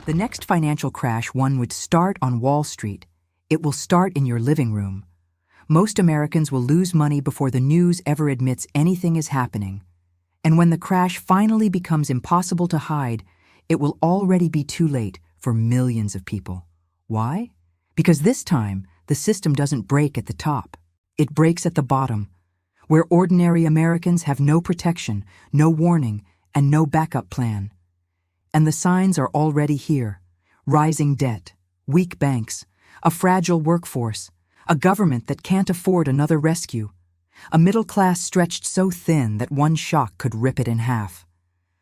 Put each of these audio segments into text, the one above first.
The next financial crash would start on Wall Street. It will start in your living room. Most Americans will lose money before the news ever admits anything is happening. And when the crash finally becomes impossible to hide, it will already be too late for millions of people. Why? Because this time, the system doesn't break at the top. It breaks at the bottom, where ordinary Americans have no protection, no warning, and no backup plan. And the signs are already here: rising debt, weak banks, a fragile workforce, a government that can't afford another rescue, a middle class stretched so thin that one shock could rip it in half.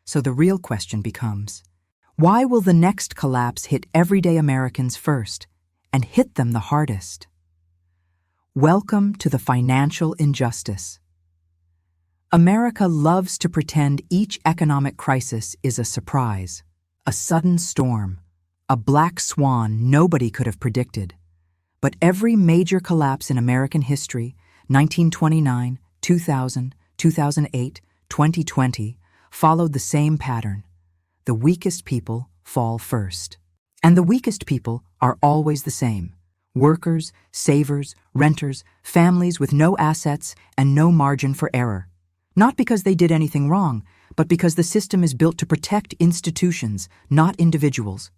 So the real question becomes, why will the next collapse hit everyday Americans first, and hit them the hardest? Welcome to the financial injustice. America loves to pretend each economic crisis is a surprise, a sudden storm, a black swan nobody could have predicted. But every major collapse in American history, 1929, 2000, 2008, 2020, followed the same pattern. The weakest people fall first. And the weakest people are always the same: workers, savers, renters, families with no assets and no margin for error. Not because they did anything wrong, but because the system is built to protect institutions, not individuals.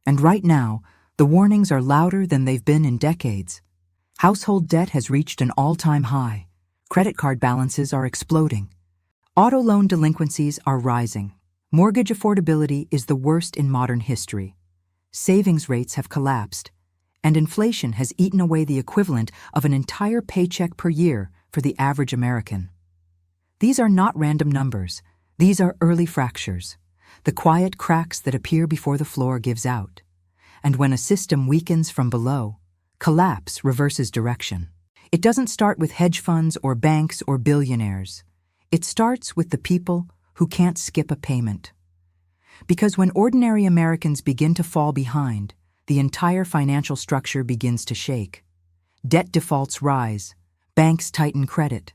And right now, the warnings are louder than they've been in decades. Household debt has reached an all-time high. Credit card balances are exploding. Auto loan delinquencies are rising. Mortgage affordability is the worst in modern history. Savings rates have collapsed, and inflation has eaten away the equivalent of an entire paycheck per year for the average American. These are not random numbers. These are early fractures, the quiet cracks that appear before the floor gives out. And when a system weakens from below, collapse reverses direction. It doesn't start with hedge funds or banks or billionaires. It starts with the people who can't skip a payment. Because when ordinary Americans begin to fall behind, the entire financial structure begins to shake. Debt defaults rise, banks tighten credit,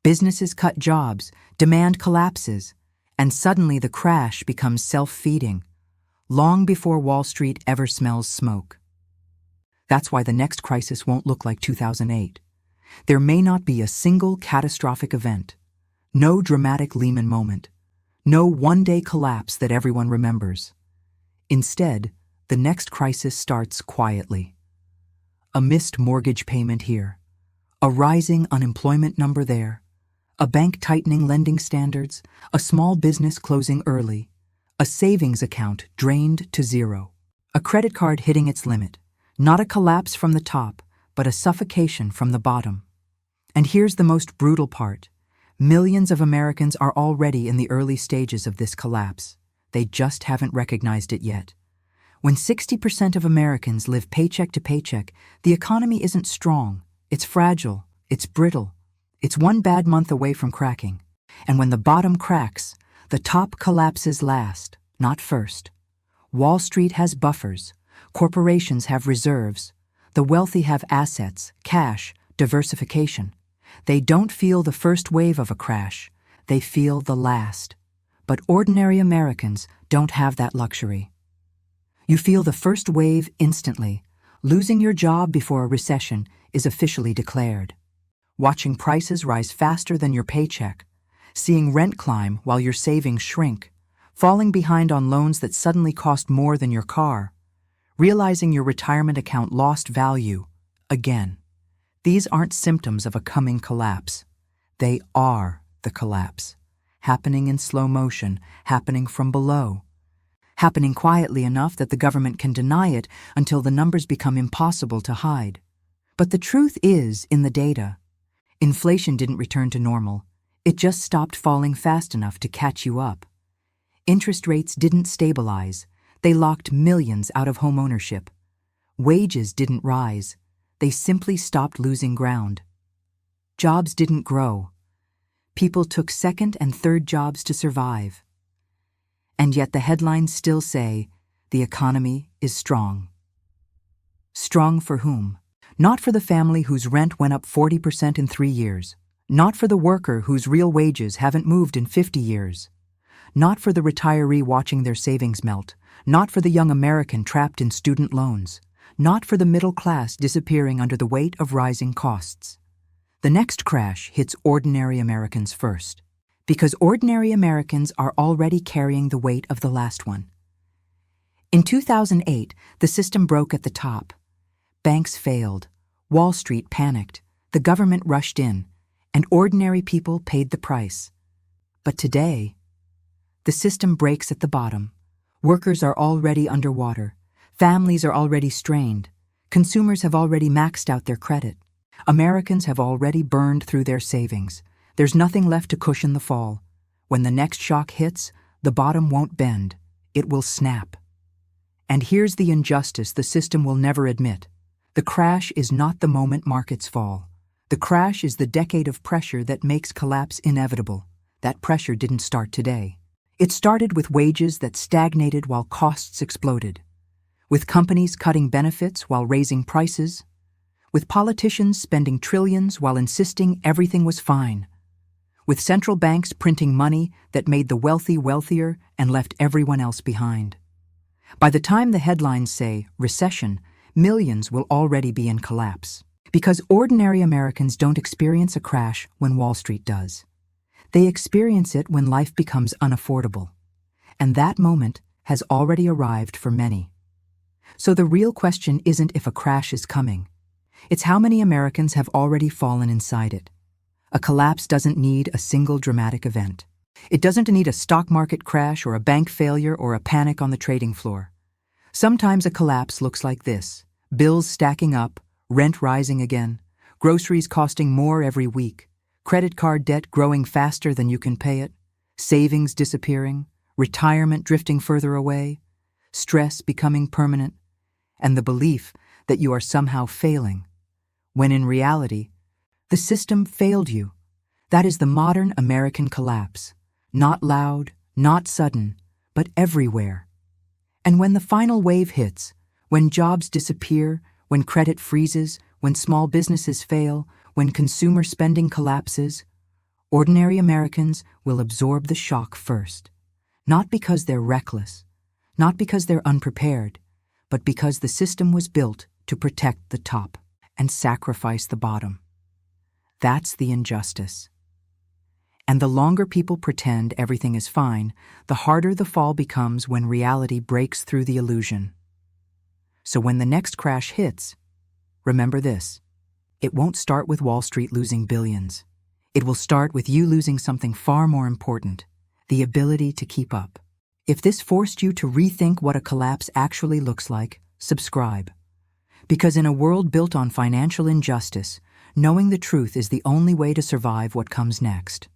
businesses cut jobs, demand collapses, and suddenly the crash becomes self-feeding, long before Wall Street ever smells smoke. That's why the next crisis won't look like 2008. There may not be a single catastrophic event, no dramatic Lehman moment, no one-day collapse that everyone remembers. Instead, the next crisis starts quietly. A missed mortgage payment here, a rising unemployment number there, a bank tightening lending standards, a small business closing early, a savings account drained to zero, a credit card hitting its limit, not a collapse from the top, but a suffocation from the bottom. And here's the most brutal part. Millions of Americans are already in the early stages of this collapse. They just haven't recognized it yet. When 60% of Americans live paycheck to paycheck, the economy isn't strong, it's fragile, it's brittle. It's one bad month away from cracking. And when the bottom cracks, the top collapses last, not first. Wall Street has buffers. Corporations have reserves. The wealthy have assets, cash, diversification. They don't feel the first wave of a crash. They feel the last. But ordinary Americans don't have that luxury. You feel the first wave instantly. Losing your job before a recession is officially declared. Watching prices rise faster than your paycheck, seeing rent climb while your savings shrink, falling behind on loans that suddenly cost more than your car, realizing your retirement account lost value again. These aren't symptoms of a coming collapse. They are the collapse, happening in slow motion, happening from below, happening quietly enough that the government can deny it until the numbers become impossible to hide. But the truth is in the data. Inflation didn't return to normal. It just stopped falling fast enough to catch you up. Interest rates didn't stabilize. They locked millions out of home ownership. Wages didn't rise. They simply stopped losing ground. Jobs didn't grow. People took second and third jobs to survive. And yet the headlines still say, the economy is strong. Strong for whom? Not for the family whose rent went up 40% in 3 years. Not for the worker whose real wages haven't moved in 50 years. Not for the retiree watching their savings melt, not for the young American trapped in student loans, not for the middle class disappearing under the weight of rising costs. The next crash hits ordinary Americans first, because ordinary Americans are already carrying the weight of the last one. In 2008, the system broke at the top. Banks failed, Wall Street panicked, the government rushed in, and ordinary people paid the price. But today, the system breaks at the bottom. Workers are already underwater. Families are already strained. Consumers have already maxed out their credit. Americans have already burned through their savings. There's nothing left to cushion the fall. When the next shock hits, the bottom won't bend. It will snap. And here's the injustice the system will never admit. The crash is not the moment markets fall. The crash is the decade of pressure that makes collapse inevitable. That pressure didn't start today. It started with wages that stagnated while costs exploded, with companies cutting benefits while raising prices, with politicians spending trillions while insisting everything was fine, with central banks printing money that made the wealthy wealthier and left everyone else behind. By the time the headlines say recession, millions will already be in collapse. Because ordinary Americans don't experience a crash when Wall Street does. They experience it when life becomes unaffordable. And that moment has already arrived for many. So the real question isn't if a crash is coming. It's how many Americans have already fallen inside it. A collapse doesn't need a single dramatic event. It doesn't need a stock market crash or a bank failure or a panic on the trading floor. Sometimes a collapse looks like this: bills stacking up, rent rising again, groceries costing more every week, credit card debt growing faster than you can pay it, savings disappearing, retirement drifting further away, stress becoming permanent, and the belief that you are somehow failing, when in reality, the system failed you. That is the modern American collapse. Not loud, not sudden, but everywhere. And when the final wave hits, when jobs disappear, when credit freezes, when small businesses fail, when consumer spending collapses, ordinary Americans will absorb the shock first. Not because they're reckless, not because they're unprepared, but because the system was built to protect the top and sacrifice the bottom. That's the injustice. And the longer people pretend everything is fine, the harder the fall becomes when reality breaks through the illusion. So when the next crash hits, remember this: it won't start with Wall Street losing billions. It will start with you losing something far more important: the ability to keep up. If this forced you to rethink what a collapse actually looks like, subscribe. Because in a world built on financial injustice, knowing the truth is the only way to survive what comes next.